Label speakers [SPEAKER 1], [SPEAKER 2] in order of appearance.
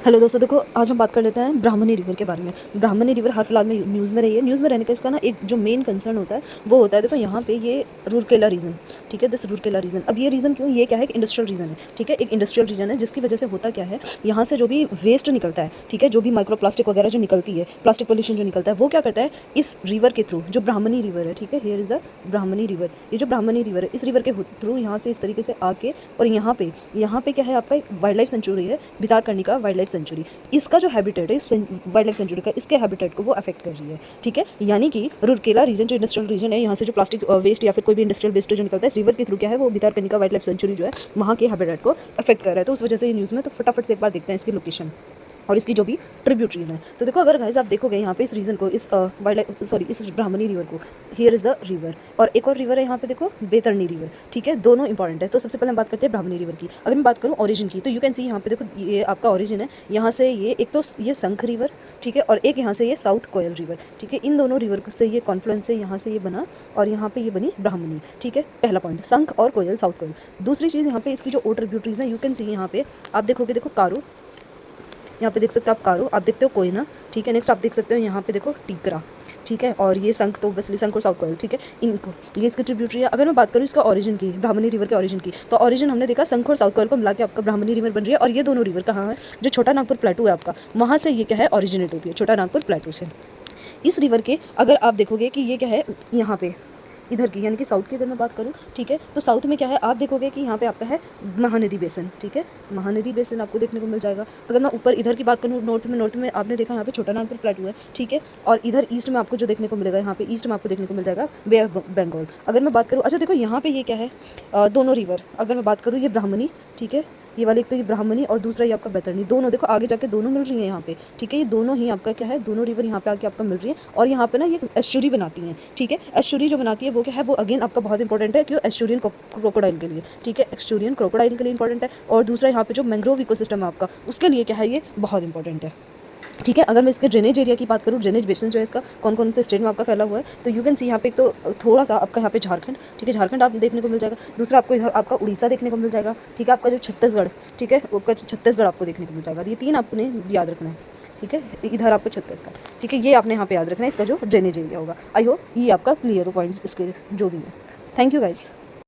[SPEAKER 1] Hello दोस्तों, देखो आज हम बात कर लेते हैं ब्राह्मणी रिवर के बारे में। ब्राह्मणी रिवर हाल फिलहाल में न्यूज़ में रही है। न्यूज़ में रहने का इसका ना एक जो मेन कंसर्न होता है वो होता है, देखो यहाँ पे ये रूरकेला रीजन, ठीक है, दिस रूरकेला रीजन। अब ये रीज़न क्यों, ये क्या है कि इंडस्ट्रियल रीजन है, ठीक है, एक इंडस्ट्रियल रीजन है जिसकी वजह से होता क्या है, यहाँ से जो भी वेस्ट निकलता है, ठीक है, जो भी माइक्रो प्लास्टिक वगैरह जो निकलती है, प्लास्टिक पोल्यूशन जो निकलता है, वो क्या करता है इस रिवर के थ्रू, जो ब्राह्मणी रिवर है, ठीक है, here is the Brahmani river, ये जो ब्राह्मणी रिवर है इस रिवर के थ्रू यहाँ से इस तरीके से आके और यहाँ पे क्या है आपका एक वाइल्ड लाइफ सेंचुरी है, भितारकनिका वाइल्ड लाइफ सेंचुरी। इसका जो हैबिटेट है इस वाइल्ड लाइफ सेंचुरी का, इसके हैबिटेट को वो अफेक्ट कर रही है, ठीक है। यानी कि रूरकेला रीजन जो इंडस्ट्रियल रीजन है, यहाँ से जो प्लास्टिक वेस्ट या फिर कोई भी इंडस्ट्रियल वेस्ट जो निकलता है इस रिवर के थ्रू क्या है वो भितारकनिका वाइल्ड लाइफ सेंचुरी जो है वहाँ के हैबिटेट को अफेक्ट कर रहा है। तो उस वजह से ये न्यूज़ में, तो फटाफट से एक बार देखते हैं इसकी लोकेशन और इसकी जो भी ट्रिब्यूटरीज हैं। तो देखो, अगर गाइस आप देखोगे यहाँ पे इस रीजन को, इस इस ब्राह्मणी रिवर को, हियर इज़ द रिवर, और एक और रिवर है यहाँ पे देखो, बैतरणी रिवर, ठीक है, दोनों इंपॉर्टेंट है। तो सबसे पहले हम बात करते हैं ब्राह्मणी रिवर की। अगर मैं बात करूँ ओरिजिन की, तो यू कैन सी यहाँ पे देखो ये आपका ओरिजिन है, यहाँ से ये एक तो ये शंख रिवर, ठीक है, और एक यहाँ से ये साउथ कोयल रिवर, ठीक है। इन दोनों रिवर से ये कॉन्फ्लुएंस से यहाँ से ये बना और यहाँ पे ये बनी ब्राह्मणी, ठीक है। पहला पॉइंट शंख और कोयल, साउथ कोयल। दूसरी चीज़ यहाँ पे इसकी जो और ट्रिब्यूटरीज हैं, यू कैन सी यहाँ पे आप देखोगे, देखो कारू, यहाँ पे देख सकते हो आप कारू, आप देखते हो कोयना, ठीक है। नेक्स्ट आप देख सकते हो यहाँ पे देखो टीकरा, ठीक है, और ये शंख तो बेसिकली शंख और साउथ कोयल, ठीक है, इनको ये इसकी ट्रिब्यूटरी है। अगर मैं बात करूँ इसका ओरिजिन की, ब्राह्मणी रिवर के ओरिजिन की, तो ओरिजिन हमने देखा शंख और साउथ कोयल को मिला के आपका ब्राह्मणी रिवर बन रही है। और ये दोनों रिवर कहाँ है, जो छोटा नागपुर प्लेटू है आपका, वहाँ से ये क्या है ओरिजिनेट होती है, छोटा नागपुर प्लेटू से। इस रिवर के अगर आप देखोगे कि ये क्या है यहाँ पे इधर की, यानी कि साउथ की अगर मैं बात करूँ, ठीक है, तो साउथ में क्या है आप देखोगे कि यहाँ पे आपका है महानदी बेसिन, ठीक है, महानदी बेसिन आपको देखने को मिल जाएगा। अगर मैं ऊपर इधर की बात करूँ नॉर्थ में आपने देखा यहाँ पे छोटा नागपुर प्लेटू है, ठीक है, और इधर ईस्ट में आपको जो देखने को मिलेगा, यहाँ पे ईस्ट में आपको देखने को मिल जाएगा बे ऑफ बंगाल। अगर मैं बात करूँ, अच्छा देखो यहाँ पे ये क्या है दोनों रिवर, अगर मैं बात करूँ ये ब्राह्मणी, ठीक है, ये वाली एक तो ये ब्राह्मणी और दूसरा ये आपका बैतरणी, दोनों देखो आगे जाके दोनों मिल रही हैं यहाँ पे, ठीक है। ये दोनों ही आपका क्या है, दोनों रिवर यहाँ पे आके आपका मिल रही है और यहाँ पे ना ये एस्चुरी बनाती हैं, ठीक है। एस्चुरी जो बनाती है वो क्या है, वो अगेन आपका बहुत इंपॉर्टेंट है क्यों, एस्चुरियन क्रोकोडाइल के लिए, ठीक है, एस्चुरियन क्रोकोडाइल के लिए इंपॉर्टेंट है। और दूसरा यहाँ पे जो मैंग्रोव इकोसिस्टम है आपका, उसके लिए क्या है ये बहुत इंपॉर्टेंट है, ठीक है। अगर मैं इसके ड्रेनेज एरिया की बात करूँ, ड्रेनेज बेसिन जो है इसका कौन कौन से स्टेट में आपका फैला हुआ है, तो यू कैन सी यहाँ पे एक तो थोड़ा सा आपका यहाँ पे झारखंड, ठीक है, झारखंड आप देखने को मिल जाएगा। दूसरा आपको इधर आपका उड़ीसा देखने को मिल जाएगा, ठीक है, आपका जो छत्तीसगढ़, ठीक है, आपका छत्तीसगढ़ आपको देखने को मिल जाएगा। ये तीन आपने याद रखना है, ठीक है, इधर आपको छत्तीसगढ़, ठीक है, ये आपने यहाँ पे याद रखना है इसका जो ड्रेनेज एरिया होगा। आई होप ये आपका क्लियर हो पॉइंट्स इसके जो भी है। Thank you guys.